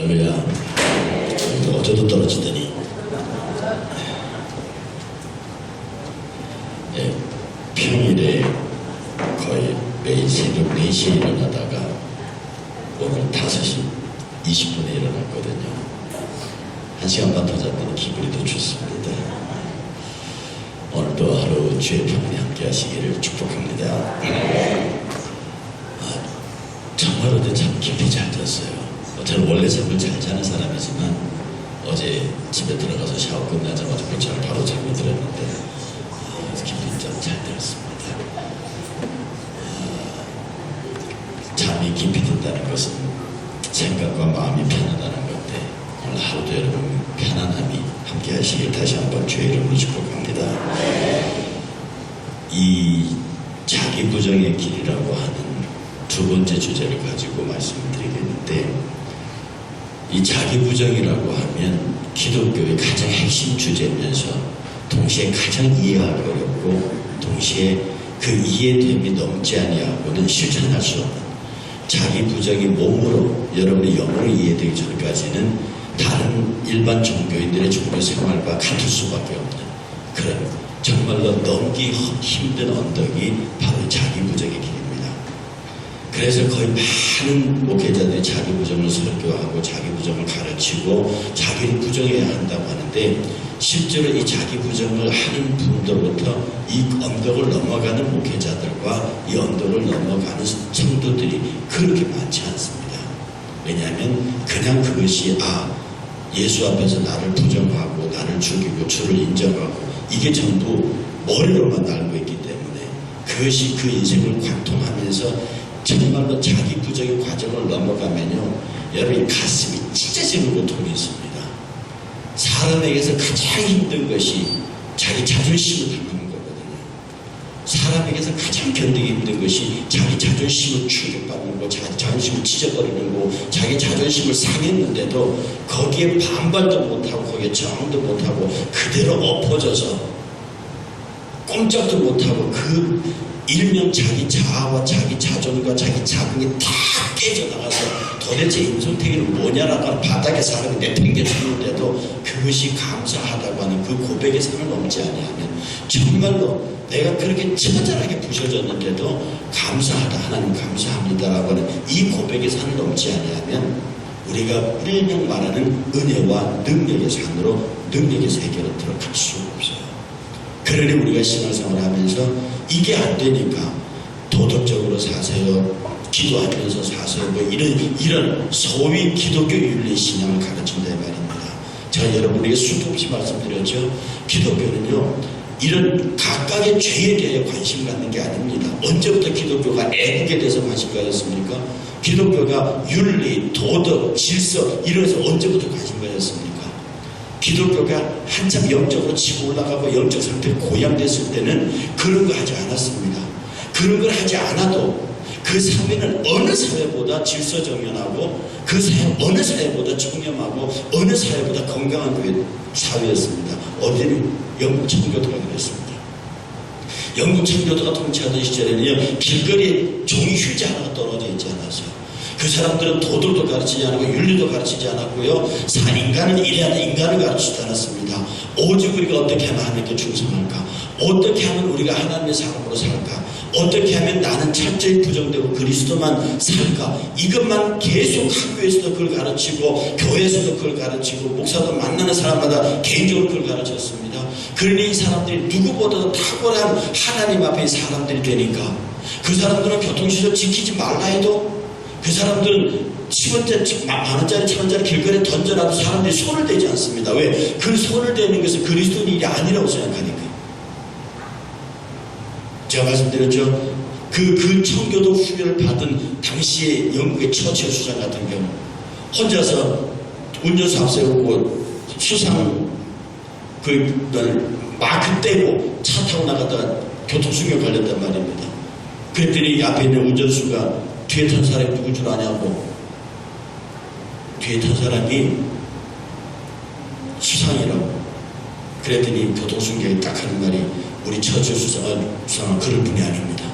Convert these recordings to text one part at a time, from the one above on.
할렐루야. 어제도 떨어지더니. 평일에 거의 매일 새벽 4시에 일어나다가 오늘 5시 20분에 일어났거든요. 1시간 반 더 잤더니 기분이 더 좋습니다. 오늘도 하루 주의 평안에 함께 하시기를 축복합니다. 정말 어제 잠 깊이 잘 잤어요. 저는 원래 잠을 잘 자는 사람이지만 어제 집에 들어가서 샤워 끝나자마자 그냥 바로 잠이 들었는데 깊이 좀 잘 들었습니다. 잠이 깊이 든다는 것은 생각과 마음이 편하다는 건데 오늘 하루도 여러분 편안함이 함께 하시길 다시 한번 주의 이름으로 축복합니다. 이 자기 부정의 길이라고 하는 두 번째 주제를 가지고 말씀드리겠는데, 이 자기 부정이라고 하면 기독교의 가장 핵심 주제면서 동시에 가장 이해하기 어렵고 동시에 그 이해됨이 넘지 아니하고는 실천할 수 없는, 자기 부정이 몸으로 여러분의 영으로 이해되기 전까지는 다른 일반 종교인들의 종교 생활과 같을 수밖에 없는 그런 정말로 넘기 힘든 언덕이 바로 자기 부정의 길입니다. 그래서 거의 많은 목회자들이 자기 부정을 설교하고 자기 부정을 가르치고 자기를 부정해야 한다고 하는데, 실제로 이 자기 부정을 하는 분들부터 이 언덕을 넘어가는 목회자들과 이 언덕을 넘어가는 성도들이 그렇게 많지 않습니다. 왜냐하면 그냥 그것이 예수 앞에서 나를 부정하고 나를 죽이고 주를 인정하고 이게 전부 머리로만 알고 있기 때문에 그것이 그 인생을 관통하면서 정말로 자기 부정의 과정을 넘어가면요, 여러분이 가슴이 찢어지는 고통이 있습니다. 사람에게서 가장 힘든 것이 자기 자존심을 당하는 거거든요. 사람에게서 가장 견디기 힘든 것이 자기 자존심을 충격받는 거, 자기 자존심을 찢어버리는 거, 자기 자존심을 상했는데도 거기에 반발도 못하고 거기에 저항도 못하고 그대로 엎어져서 꼼짝도 못하고 그 일명 자기 자아와 자기 자존과 자기 자긍이 다 깨져나가서 도대체 인성태계는 뭐냐라고 바닥에 사람이 내팽개쳤는데도 그것이 감사하다고 하는 그 고백의 산을 넘지 아니하면, 정말로 내가 그렇게 처절하게 부셔졌는데도 감사하다, 하나님 감사합니다라고 하는 이 고백의 산을 넘지 아니하면 우리가 일명 말하는 은혜와 능력의 산으로, 능력의 세계로 들어갈 수 없어요. 그러니 우리가 신앙생활을 하면서 이게 안 되니까 도덕적으로 사세요, 기도하면서 사세요, 뭐 이런 소위 기독교 윤리 신앙을 가르친다 이 말입니다. 제가 여러분에게 수도 없이 말씀드렸죠. 기독교는요, 이런 각각의 죄에 대해 관심 갖는 게 아닙니다. 언제부터 기독교가 애국에 대해서 관심 가졌습니까? 기독교가 윤리, 도덕, 질서 이래서 언제부터 관심 가졌습니까? 기독교가 한참 영적으로 치고 올라가고 영적 상태가 고양됐을 때는 그런 거 하지 않았습니다. 그런 걸 하지 않아도 그 사회는 어느 사회보다 질서정연하고 그 사회 어느 사회보다 청렴하고 어느 사회보다 건강한 사회였습니다. 어디는 영국 청교도가 그랬습니다. 영국 청교도가 통치하던 시절에는요, 길거리에 종이 휴지 하나가 떨어져 있지 않았어요. 그 사람들은 도덕도 가르치지 않았고 윤리도 가르치지 않았고요, 인간은 이래야 하는 인간을 가르치지 않았습니다. 오직 우리가 어떻게 하면 하나님께 충성할까, 어떻게 하면 우리가 하나님의 사람으로 살까, 어떻게 하면 나는 철저히 부정되고 그리스도만 살까, 이것만 계속 학교에서도 그걸 가르치고 교회에서도 그걸 가르치고 목사도 만나는 사람마다 개인적으로 그걸 가르쳤습니다. 그러니 이 사람들이 누구보다도 탁월한 하나님 앞에 사람들이 되니까 그 사람들은 교통시설 지키지 말라 해도 그 사람들은 10원짜리, 만원짜리, 1000원짜리 길거리에 던져놔도 사람들이 손을 대지 않습니다. 왜? 그 손을 대는 것은 그리스도인 일이 아니라고 생각하니까. 제가 말씀드렸죠. 그 청교도 후배를 받은 당시의 영국의 처칠 수장 같은 경우 혼자서 운전수 앞세우고 수상 마크 떼고 차 타고 나가다가 교통수명 걸렸단 말입니다. 그랬더니 앞에 있는 운전수가 뒤에 탄 사람이 누굴 줄 아냐고, 뒤에 탄 사람이 수상이라고. 그랬더니 교통순경이 딱 하는 말이, 우리 처칠 수상은 그럴 분이 아닙니다.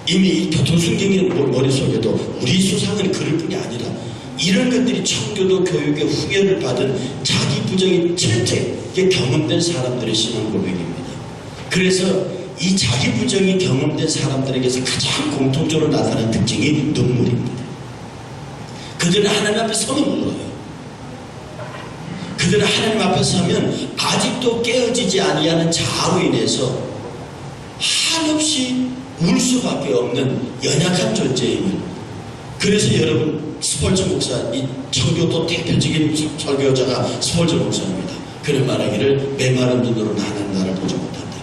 이미 교통순경의 머릿속에도 우리 수상은 그럴 뿐이 아니라 이런 것들이 청교도 교육의 후계를 받은 자기 부정이 철저하게 경험된 사람들의 신앙 고백입니다. 그래서 이 자기 부정이 경험된 사람들에게서 가장 공통적으로 나타나는 특징이 눈물입니다. 그들은 하나님 앞에 서면 울어요. 그들은 하나님 앞에 서면 아직도 깨어지지 아니하는 자아로 인해서 한없이 울 수밖에 없는 연약한 존재임을. 그래서 여러분, 스폴저 목사, 이 청교도 대표적인 설교자가 스폴저 목사입니다. 그는 말하기를 메마른 눈으로는 하나님 나라를 보지 못한다.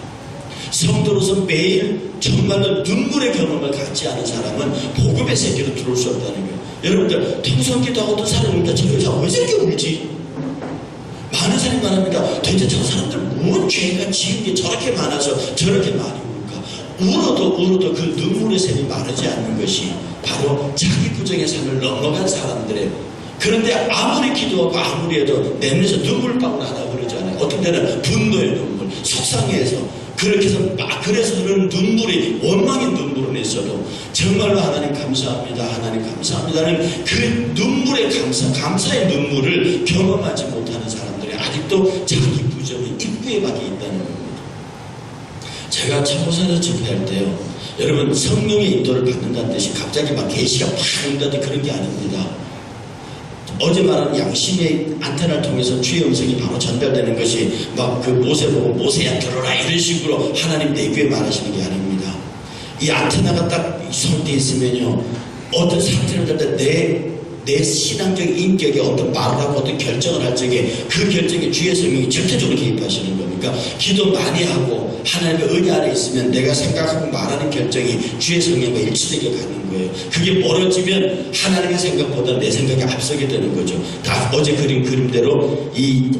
성도로서 매일 정말로 눈물의 경험을 갖지 않은 사람은 복음의 세계로 들어올 수 없다는 거예요. 여러분들, 통성기도하고 어떤 사람이 옵니다. 저 여자 왜 저렇게 울지? 많은 사람이 말합니다. 도대체 저 사람들 뭔 죄가 지은 게 저렇게 많아서 저렇게 많이 울까? 울어도 그 눈물의 샘이 마르지 않는 것이 바로 자기 부정의 산을 넘어간 사람들의. 그런데 아무리 기도하고 아무리 해도 내 눈에서 눈물방울 하나 흐르지 않아요. 어떤 때는 분노의 눈물, 속상해서. 그렇게 해서 그래서 그런 눈물이 원망의 눈물은 있어도 정말로 하나님 감사합니다, 하나님 감사합니다는 그 눈물의 감사의 눈물을 경험하지 못하는 사람들이 아직도 자기 부정의 입구에 밖에 있다는 겁니다. 제가 참고사에서 집회할 때요, 여러분, 성령의 인도를 받는다는 뜻이 갑자기 막 계시가 팍 온다든지 그런 게 아닙니다. 어제 말한 양심의 안테나를 통해서 주의 음성이 바로 전달되는 것이 막 그 모세 보고 모세야 들어라 이런 식으로 하나님 내 귀에 말하시는 게 아닙니다. 이 안테나가 딱 설때 있으면요, 어떤 사태를 할 때 내 신앙적 인격에 어떤 말을 하고 어떤 결정을 할 적에 그 결정에 주의 성령이 절대적으로 개입하시는 겁니까? 기도 많이 하고 하나님의 은혜 안에 있으면 내가 생각하고 말하는 결정이 주의 성령과 일치되게 가는 거예요. 그게 멀어지면 하나님의 생각보다 내 생각이 앞서게 되는 거죠. 다 어제 그린 그림대로 이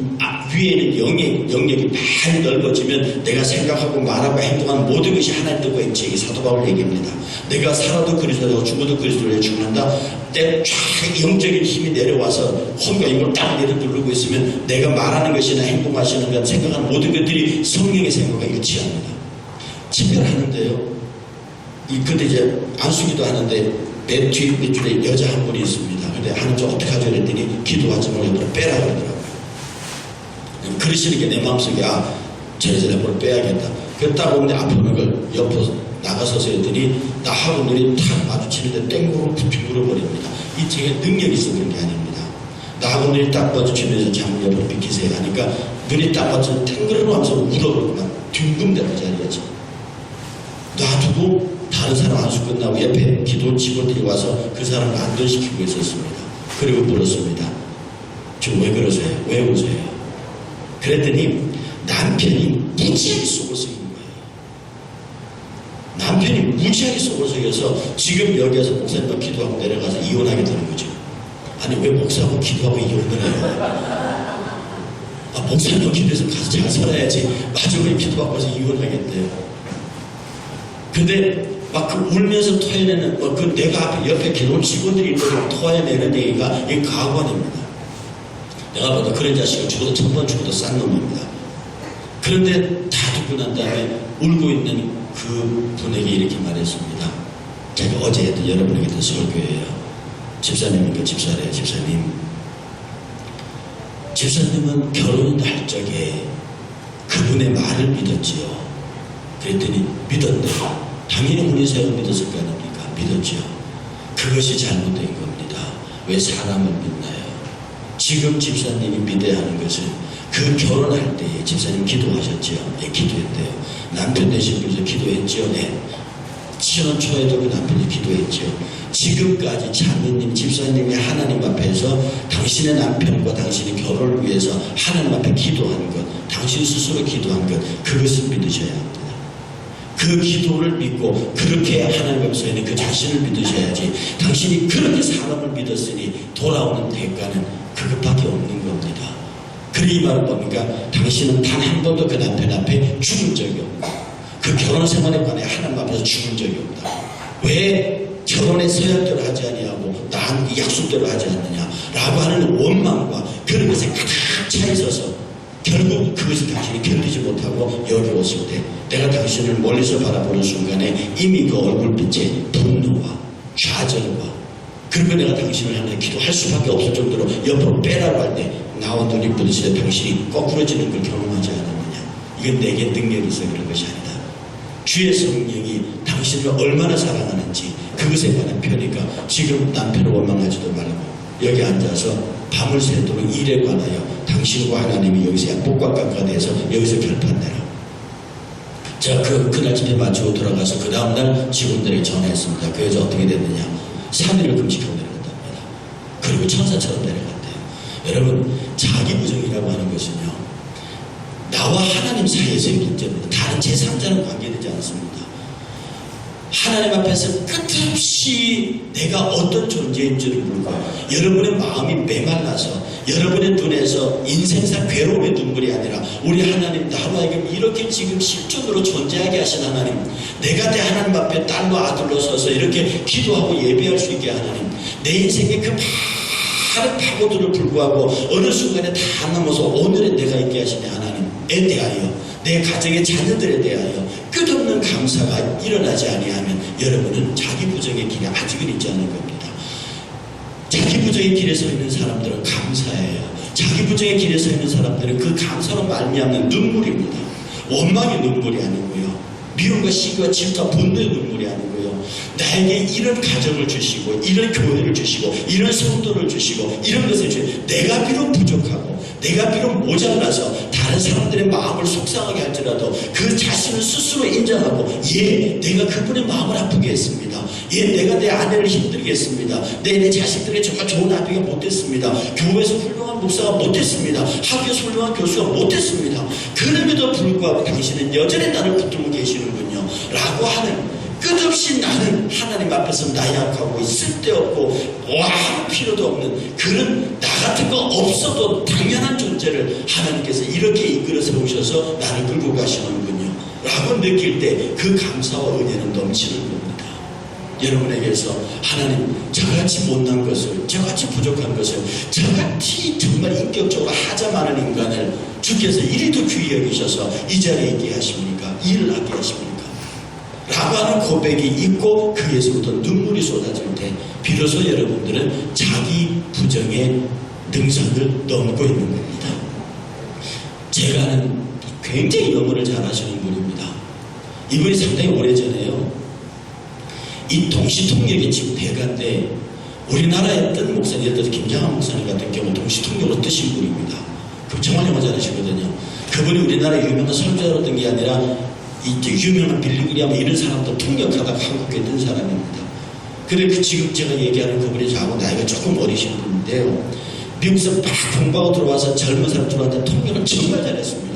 위에 있는 영역이 많이 넓어지면 내가 생각하고 말하고 행동하는 모든 것이 하나님 뜻과 일치하게 사도 바울 얘기입니다. 내가 살아도 그리스도로 죽어도 그리스도로 죽는다. 내 쫙 영적인 힘이 내려와서 혼과 힘을 딱 내려누르고 있으면 내가 말하는 것이나 행동하시는 것, 생각하는 모든 것들이 성령의 생각과 일치합니다. 집회를 하는데요, 그때 이제 안수기도 하는데 맨 뒤에 밑줄에 여자 한 분이 있습니다. 근데 하는 줄 어떻게 하죠? 그랬더니 기도하지 말고 빼라 그러더라고요. 그러시는 게 내 마음속에 저 여자 내 볼 빼야겠다. 그랬다 보면 앞에 오는 걸 옆으로 나가서서 했더니 나하고 눈이 탁 마주치는데 땡구로 푹 물어버립니다. 이 제가 능력이 있어 그런 게 아닙니다. 나하고 눈이 딱 마주치면서 장문 옆으로 비키세요 하니까 눈이 딱 마주치면 땡그르르 하면서 울어버리고 둥근대는 자리였죠. 놔두고 다른 사람 안수 끝나고 옆에 기도 직원들이 와서 그 사람을 안전시키고 있었습니다. 그리고 물었습니다. 지금 왜 그러세요? 왜 오세요? 그랬더니 남편이 무지하게 속을 썩인 거예요. 남편이 무지하게 속을 썩여서 지금 여기에서 목사님과 기도하고 내려가서 이혼하게 되는 거죠. 아니 왜 목사하고 기도하고 이혼을 해요? 목사님과 기도해서 가서 잘 살아야지 마지막에 기도하고 해서 이혼하겠대요. 근데 막 그 울면서 토해내는 그 내가 앞에 옆에 기도 직원들이 있는 토해내는 얘기가 이 가관입니다. 내가 봐도 그런 자식을 죽어도 천번 죽어도 싼 놈입니다. 그런데 다 듣고 난 다음에 울고 있는 그 분에게 이렇게 말했습니다. 제가 어제 했던 여러분에게 했던 설교예요. 집사님이니까 집사래요. 집사님은 결혼할 적에 그분의 말을 믿었지요. 그랬더니 믿었네요. 당연히 혼인세를 믿었을 거 아닙니까? 믿었죠. 그것이 잘못된 겁니다. 왜 사람을 믿나요? 지금 집사님이 믿어야 하는 것은 그 결혼할 때에 집사님 기도하셨지요? 네, 기도했대요. 남편 되신 분에서 기도했지요? 네. 신혼 초에도 그 남편이 기도했지요. 지금까지 자매님, 집사님이 하나님 앞에서 당신의 남편과 당신의 결혼을 위해서 하나님 앞에 기도한 것, 당신 스스로 기도한 것, 그것을 믿으셔야 합니다. 그 기도를 믿고 그렇게 하나님 앞에서는 그 자신을 믿으셔야지. 당신이 그렇게 사람을 믿었으니 돌아오는 대가는 그것밖에 없는 겁니다. 그리 이 말은 뭡니까? 당신은 단 한 번도 그 남편 앞에 죽은 적이 없다. 그 결혼 생활에 관해 하나님 앞에서 죽은 적이 없다. 왜 결혼의 서약대로 하지 아니하고 난 약속대로 하지 않느냐라고 하는 원망과 그런 것에 가득 차 있어서 결국 그것을 당신이 견디지 못하고 여기 왔을 때 내가 당신을 멀리서 바라보는 순간에 이미 그 얼굴빛에 분노와 좌절과 그리고 내가 당신을 하나님 기도할 수밖에 없을 정도로 옆으로 빼라고 할 때 나와 눈이 부딪힐 때 당신이 거꾸러지는 걸 경험하지 않았느냐. 이건 내게 능력이 있어 그런 것이 아니다. 주의 성령이 당신을 얼마나 사랑하는지 그것에 관한 표니까 지금 남편을 원망하지도 말고 여기 앉아서 밤을 새도록 일에 관하여 당신과 하나님이 여기서 약복과 깎아내서 여기서 결판내라. 자, 그날 집에 마치고 돌아가서 그 다음날 직원들에게 전화했습니다. 그 여자 어떻게 됐느냐. 3일을 금식하고 내려갔답니다. 그리고 천사처럼 내려갔대요. 여러분, 자기 부정이라고 하는 것은요, 나와 하나님 사이에서의 문제입니다. 다른 제3자는 관계되지 않습니다. 하나님 앞에서 끝없이 내가 어떤 존재인지를 모르고 여러분의 마음이 메말라서 여러분의 눈에서 인생사 괴로움의 눈물이 아니라 우리 하나님 나로 하여금 이렇게 지금 실존으로 존재하게 하신 하나님, 내가 내 하나님 앞에 딸로 아들로 서서 이렇게 기도하고 예배할 수 있게 하나님, 내 인생의 그 많은 파고들을 불구하고 어느 순간에 다 넘어서 오늘의 내가 있게 하신 하나님에 대하여 내 가정의 자녀들에 대하여 끝없는 감사가 일어나지 아니하면 여러분은 자기 부정의 길에 아직은 있지 않은 겁니다. 자기 부정의 길에 서 있는 사람들은 감사해요. 자기 부정의 길에 서 있는 사람들은 그 감사로 말미암는 눈물입니다. 원망의 눈물이 아니고요, 미움과 시기와 질투와 분노의 눈물이 아니고요, 나에게 이런 가정을 주시고 이런 교회를 주시고 이런 성도를 주시고 이런 것을 주시고 내가 비록 부족하고 내가 비록 모자라서 다른 사람들의 마음을 속상하게 할지라도 그 자신을 스스로 인정하고 내가 그분의 마음을 아프게 했습니다. 내가 내 아내를 힘들게 했습니다. 내 자식들에게 정말 좋은 아비가 못됐습니다. 교회에서 훌륭한 목사가 못됐습니다. 학교에서 훌륭한 교수가 못됐습니다. 그럼에도 불구하고 당신은 여전히 나를 붙들고 계시는군요 라고 하는, 끝없이 나는 하나님 앞에서 나약하고 쓸데없고 아무 필요도 없는 그런 나 같은 거 없어도 당연한 존재를 하나님께서 이렇게 이끌어 세우셔서 나를 끌고 가시는군요 라고 느낄 때 그 감사와 은혜는 넘치는 겁니다. 여러분에게서 하나님, 저같이 못난 것을, 저같이 부족한 것을, 저같이 정말 인격적으로 하자 많은 인간을 주께서 이리도 귀히 여기셔서 이 자리에 있게 하십니까? 일을 하게 하십니까? 라고 하는 고백이 있고 그에서부터 눈물이 쏟아질 때 비로소 여러분들은 자기 부정의 능선을 넘고 있는 겁니다. 제가 아는 굉장히 영어를 잘하시는 분입니다. 이분이 상당히 오래전에요, 이 동시통역이 지금 대가인데 우리나라에 뜬 목사님, 예를 들어서 김장한 목사님 같은 경우 동시통역으로 뜨신 분입니다. 그럼 정말 영어 잘하시거든요. 그분이 우리나라의 유명한 설교자로 뜬 게 아니라 이제 유명한 빌리그리아마 이런 사람도 통역하다가 한국에 뜬 사람입니다. 그래 지금 제가 얘기하는 그분이 저하고 나이가 조금 어리신 분인데요, 미국에서 막 공부하고 들어와서 젊은 사람 들어왔는데 통역을 정말 잘했습니다.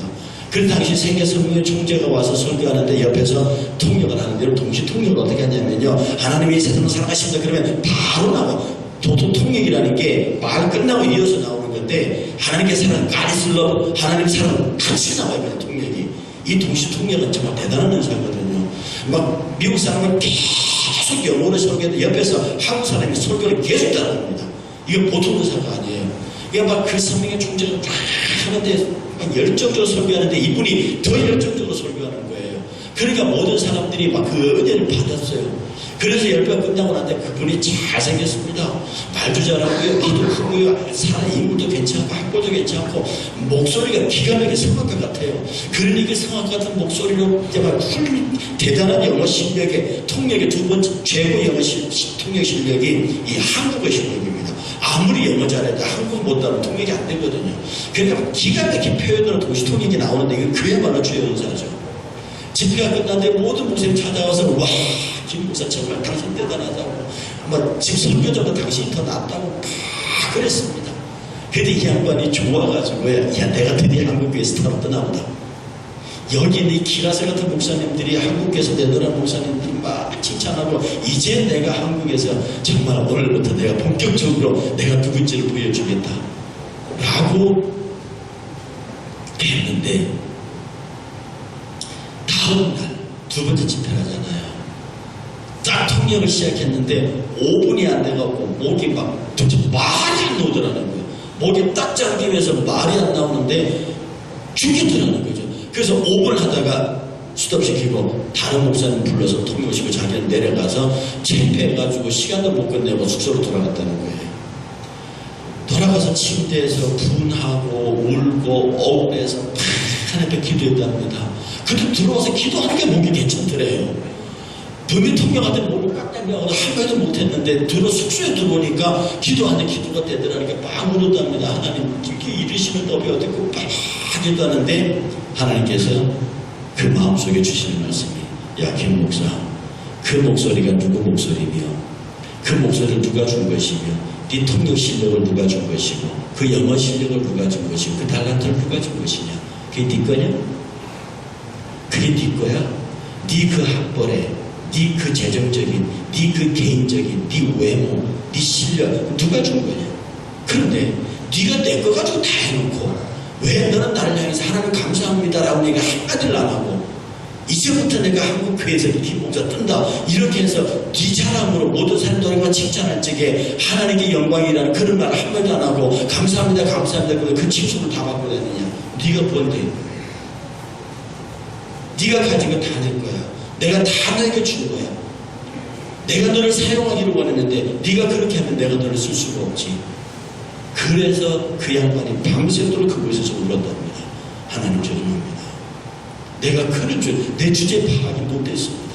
그 당시 세계 선교회 총재가 와서 설교하는데 옆에서 통역을 하는데 동시 통역을 어떻게 하냐면요, 하나님이 세상을 사랑하십니다 그러면 바로 나와. 도통 통역이라는 게 말 끝나고 이어서 나오는 건데 하나님께 사랑 가리슬러 하나님 사랑 같이 나와요. 그냥 통역이. 이 동시 통역은 정말 대단한 은사거든요. 막 미국 사람은 계속 영어로 설교하는데 옆에서 한국 사람이 설교를 계속 따라합니다. 이건 보통 은사가 아니에요. 그러니까 막 그 성령의 총재가 막 하는데 막 열정적으로 설교하는데 이분이 더 열정적으로 설교하는 거예요. 그러니까 모든 사람들이 막 그 은혜를 받았어요. 그래서 열배가 끝나고 나는데 그분이 잘생겼습니다. 말도 잘하고요, 키도 크고요, 사람 인물도 괜찮고 학벌도 괜찮고 목소리가 기가 막히게 성악가 같아요. 그러니까 성악가 같은 목소리로 이제 막 대단한 영어 실력에 통역의 두 번째 최고 영어 통역 실력이 이 한국어 실력입니다. 아무리 영어 잘해도 한국어 못하면 통역이 안 되거든요. 그러니까 기가 막힌 표현으로 동시 통역이 나오는데 이건 그야말로 주의 은사죠. 집회가 끝났는데 모든 목사님 찾아와서 와, 김 목사 정말 당신 대단하다고, 뭐 집 설교자가 당신이 더 낫다고 그랬습니다. 근데 이 양반이 좋아가지고 야 내가 드디어 한국교회 스타로 떠나온다. 여기 있는 이 기라세 같은 목사님들이 한국에서 내노란 목사님들이 막 칭찬하고 이제 내가 한국에서 정말 오늘부터 내가 본격적으로 내가 누군지를 보여주겠다 라고 했는데 다음날 두 번째 집회를 하잖아요. 딱 통역을 시작했는데 5분이 안 돼갖고 목이 막 도대체 말이 안 나오더라는 거예요. 목이 딱 잠기면서 말이 안 나오는데 죽겠더라는 거죠. 그래서 5분 하다가 스톱시키고 다른 목사님 불러서 통역시키고 자기는 내려가서 창피해가지고 시간도 못 끝내고 숙소로 돌아갔다는 거예요. 돌아가서 침대에서 분하고 울고 억울해서 하나님께 기도했답니다. 그때 들어와서 기도하는 게 몸이 괜찮더래요. 범인 통역한테 몸을 깍깍 내고 한 가지도 못했는데 숙소에 들어오니까 기도하는데 기도가 되더라니까 막 울었답니다. 하나님 이렇게 이르시는 법이 어떻고 막 기도하는데 하나님께서 그 마음속에 주시는 말씀이, 야 김 목사, 그 목소리가 누구 목소리며 그 목소리를 누가 준 것이며 네 통역 실력을 누가 준 것이고 그 영어 실력을 누가 준 것이고 그 달란트를 누가 준 것이냐? 그게 네 거냐? 그게 네 거야? 네 그 학벌에, 네 그 재정적인, 네 그 개인적인, 네 외모, 네 실력 누가 준 거냐? 그런데 네가 내 거 가지고 다 해놓고 왜 너는 나를 향해서 하나님 감사합니다라고 얘기 한마디를 안 하고 이제부터 내가 한국 교회에서 김 목사 뜬다 이렇게 해서 네 자랑으로 모든 사람들과 칭찬할 적에 하나님께 영광이라는 그런 말 한마디도 안 하고 감사합니다 감사합니다 그 칭송을 다 받고 다니냐? 네가 뭔데? 네가 가진 거 다 내 거야. 내가 다 너에게 준 거야. 내가 너를 사용하기를 원했는데 네가 그렇게 하면 내가 너를 쓸 수가 없지. 그래서 그 양반이 밤새도록 그곳에서 울었답니다. 하나님 죄송합니다. 내가 그런 내 주제 파악이 못했습니다.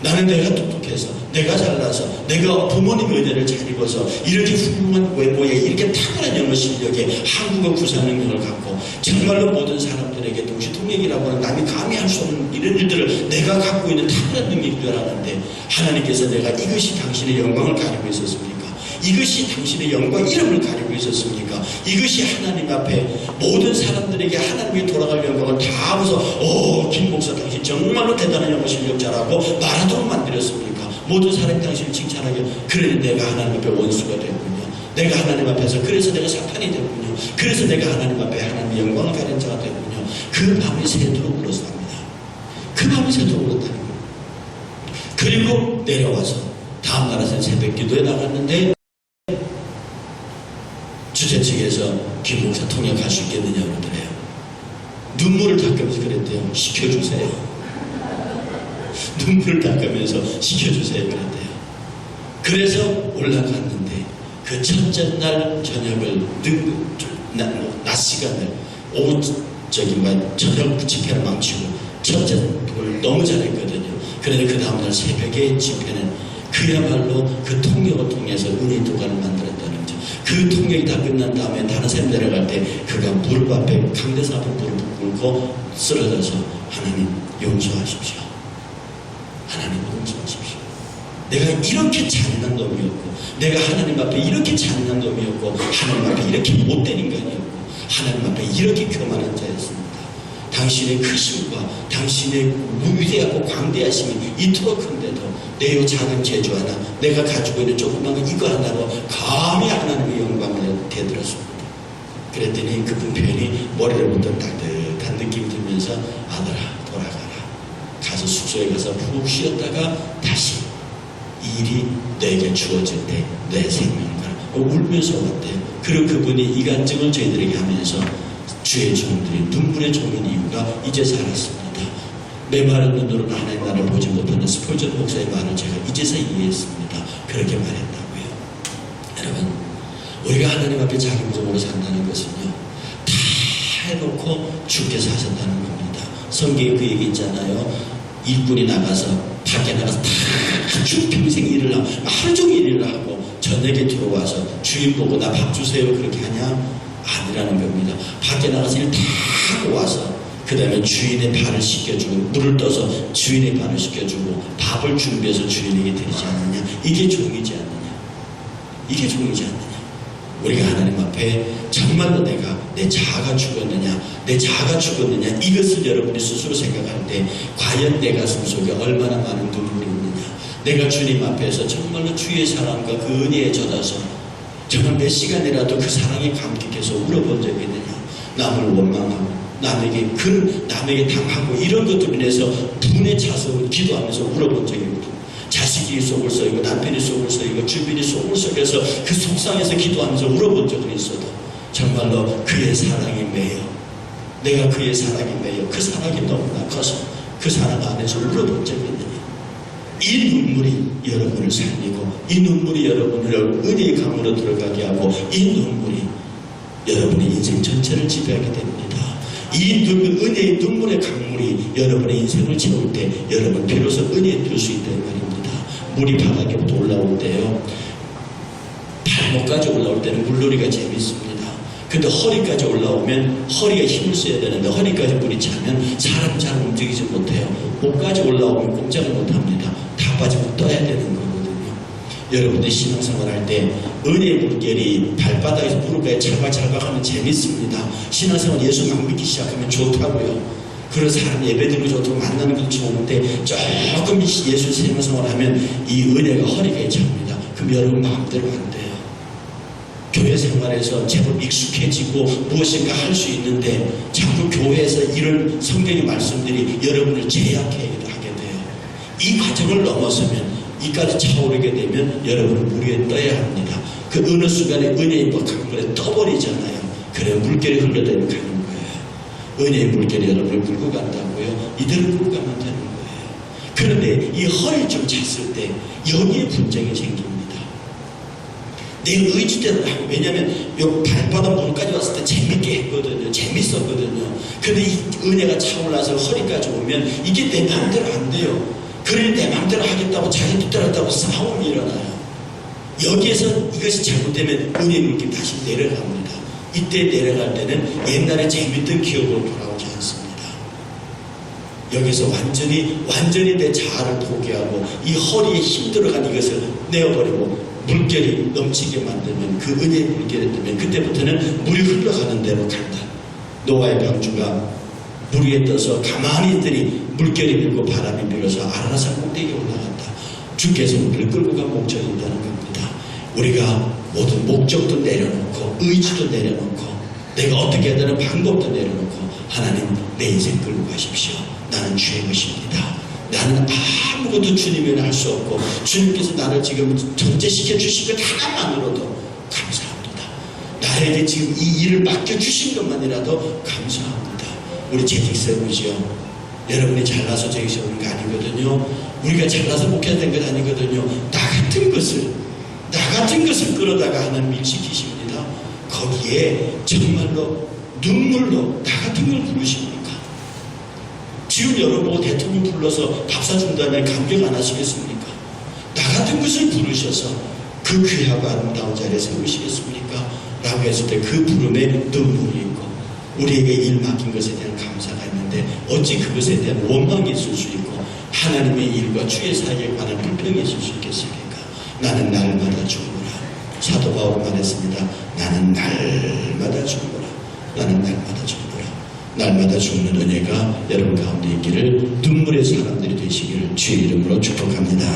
나는 내가 똑똑해서, 내가 잘나서, 내가 부모님의 은혜를 잘 입어서 이렇게 훌륭한 외모에 이렇게 탁월한 영어 실력에 한국어 구사 능력을 갖고 정말로 모든 사람들에게 동시 통역이라고 하는 남이 감히 할 수 없는 이런 일들을 내가 갖고 있는 탁월한 능력인 줄 알았는데 하나님께서 내가 이것이 당신의 영광을 가리고 있었습니까? 이것이 당신의 영광 이름을 가리고 있었습니까? 이것이 하나님 앞에 모든 사람들에게 하나님께 돌아갈 영광을 다 하면서 김 목사 당신 정말로 대단한 영어 실력자라고 말하도록 만들었습니까? 모든 사람이 당신을 칭찬하게. 그러니 내가 하나님 앞에 원수가 됐군요. 내가 하나님 앞에서 그래서 내가 사탄이 됐군요. 그래서 내가 하나님 앞에 하나님의 영광을 가린 자가 됐군요. 그 밤이 새도록 울었습니다. 그 밤이 새도록 울었다는 거예요. 그리고 내려와서 다음날 새벽 기도에 나갔는데 주최 측에서 김 목사 통역할 수 있겠느냐 그러더래요. 눈물을 닦으면서 그랬대요. 시켜주세요. 눈물을 닦으면서 시켜주세요 그랬대요. 그래서 올라갔는데 그 첫째 날 저녁을 낮 시간을 오후 저녁 집회를 망치고 첫째 을 너무 잘했거든요. 그런데 그 다음날 새벽에 집회는 그야말로 그 통역을 통해서 은혜의 도가를 만들었다는 거죠. 그 통역이 다 끝난 다음에 다른 사람 내려갈 때 그가 무릎 앞에 강대사 앞에 무릎을 꿇고 쓰러져서 하나님 용서하십시오. 하나님 용서하십시오. 내가 이렇게 잔인한 놈이었고 내가 하나님 앞에 이렇게 잔인한 놈이었고 하나님 앞에 이렇게 못된 인간이었고 하나님 앞에 이렇게 교만한 자였습니다. 당신의 크심과 당신의 위대하고 광대하심이 이토록 큰데도 내 요 작은 재주 하나 내가 가지고 있는 조그만 이거 하나로 감히 하나님의 영광을 대들었습니다. 그랬더니 그분 편이 머리로부터 따뜻한 느낌이 들면서 아들아 돌아가라. 가서 숙소에 가서 푹 쉬었다가 다시 이 일이 너에게 주어질 때 내 생명과 울면서 왔대요. 그리고 그분이 이 간증을 저희들에게 하면서 주의 종들이 눈물의 종인 이유가 이제서 알았습니다. 메마른 눈으로는 하나님 나라를 보지 못하는 스폴전 목사의 말을 제가 이제서 이해했습니다. 그렇게 말했다고요. 여러분, 우리가 하나님 앞에 자기 무덤으로 산다는 것은요, 다 해놓고 주께서 하셨다는 겁니다. 성경에 그 얘기 있잖아요. 일꾼이 나가서 밖에 나가서 다 평생 일을 하고 하루 종일 일을 하고 저녁에 들어와서 주인 보고 나 밥 주세요 그렇게 하냐? 아니라는 겁니다. 밖에 나가서 일 다 하고 와서 그 다음에 주인의 발을 씻겨주고 물을 떠서 주인의 발을 씻겨주고 밥을 준비해서 주인에게 드리지 않느냐? 이게 종이지 않느냐? 이게 종이지 않느냐? 우리가 하나님 앞에 정말로 내가 내 자아가 죽었느냐 내 자아가 죽었느냐 이것을 여러분이 스스로 생각할 때 과연 내 가슴 속에 얼마나 많은 눈물이 있느냐 내가 주님 앞에서 정말로 주의 사랑과 그 은혜에 젖어서 정말 몇 시간이라도 그 사랑에 감격해서 울어본 적이 있느냐 남을 원망하고 남에게 당하고 이런 것들로 인해서 분에 차서 기도하면서 울어본 적이 있거든요. 자식이 속을 썩이고 남편이 속을 썩이고 주변이 속을 썩여서 그 속상해서 기도하면서 울어본 적은 있어도 정말로 그의 사랑이 매여 내가 그의 사랑이 매여 그 사랑이 너무나 커서 그 사랑 안에서 울어본 적이 있느냐? 이 눈물이 여러분을 살리고, 이 눈물이 여러분을 은혜의 강으로 들어가게 하고, 이 눈물이 여러분의 인생 전체를 지배하게 됩니다. 이 은혜의 눈물의 강물이 여러분의 인생을 채울 때 여러분 비로소 은혜에 들 수 있다는 말입니다. 물이 바닥에부터 올라올 때요, 발목까지 올라올 때는 물놀이가 재밌습니다. 근데 허리까지 올라오면 허리에 힘을 써야 되는데 허리까지 물이 차면 사람 잘 움직이지 못해요. 목까지 올라오면 꼼짝을 못합니다. 다 빠지고 떠야 되는 거거든요. 여러분들 신앙생활 할 때 은혜의 물결이 발바닥에서 무릎에 찰박찰박 하면 재밌습니다. 신앙생활 예수 막 믿기 시작하면 좋다고요. 그런 사람 예배드리고 좋고 만나는 것도 좋은데 조금 예수 신앙생활 하면 이 은혜가 허리에 찹니다. 그럼 여러분 마음대로 안 돼요. 교회 생활에서 제법 익숙해지고 무엇인가 할 수 있는데 자꾸 교회에서 이런 성경의 말씀들이 여러분을 제약하게 돼요. 이 과정을 넘어서면 이까지 차오르게 되면 여러분은 물 위에 떠야 합니다. 그 어느 순간에 은혜의 강물에 떠버리잖아요. 그래 물결이 흘러다니는 가는 거예요. 은혜의 물결이 여러분을 물고 간다고요. 이대로 물고 가면 되는 거예요. 그런데 이 허리 좀 찼을 때 여기에 분쟁이 생깁니다. 내 의지대로 하고, 왜냐면 요 발바닥 무릎까지 왔을 때 재밌게 했거든요. 재밌었거든요. 근데 이 은혜가 차올라서 허리까지 오면 이게 내 마음대로 안 돼요. 그러니 내 마음대로 하겠다고 자기 뜻대로 했다고 싸움이 일어나요. 여기에서 이것이 잘못되면 은혜 물결이 다시 내려갑니다. 이때 내려갈 때는 옛날에 재밌던 기억으로 돌아오지 않습니다. 여기서 완전히 내 자아를 포기하고 이 허리에 힘 들어간 이것을 내어버리고 물결이 넘치게 만들면, 그 은혜의 물결이 뜨면 그때부터는 물이 흘러가는 대로 간다. 노아의 방주가 물 위에 떠서 가만히 있더니 물결이 불고 바람이 불어서 아라산 꼭대기에 올라갔다. 주께서 우리를 끌고 간 목적이 있다는 겁니다. 우리가 모든 목적도 내려놓고 의지도 내려놓고 내가 어떻게 해야 되는 방법도 내려놓고 하나님 내 인생 끌고 가십시오. 나는 주의 것입니다. 나는 아무것도 주님에는 할 수 없고 주님께서 나를 지금 전제시켜 주신 것 하나만으로도 감사합니다. 나에게 지금 이 일을 맡겨주신 것만이라도 감사합니다. 우리 재직 세우지요. 여러분이 잘나서 재직 세우는 거 아니거든요. 우리가 잘나서 목회된 것 아니거든요. 나 같은 것을 끌어다가 하나님 밀시키십니다. 거기에 정말로 눈물로 나 같은 걸 부르십니까? 지금 여러분 대통령 불러서 밥 사준다면 감격 안 하시겠습니까? 나 같은 것을 부르셔서 그 귀하고 아름다운 자리에 세우시겠습니까? 라고 했을 때 그 부름에 눈물이 있고 우리에게 일 맡긴 것에 대한 감사가 있는데 어찌 그것에 대한 원망이 있을 수 있고 하나님의 일과 주의 사이에 관한 불평이 있을 수 있겠습니까? 나는 날마다 죽노라. 사도 바울은 말했습니다. 나는 날마다 죽노라. 나는 날마다 죽노라. 날마다 죽는 은혜가 여러분 가운데 있기를, 눈물의 사람들이 되시기를 주의 이름으로 축복합니다.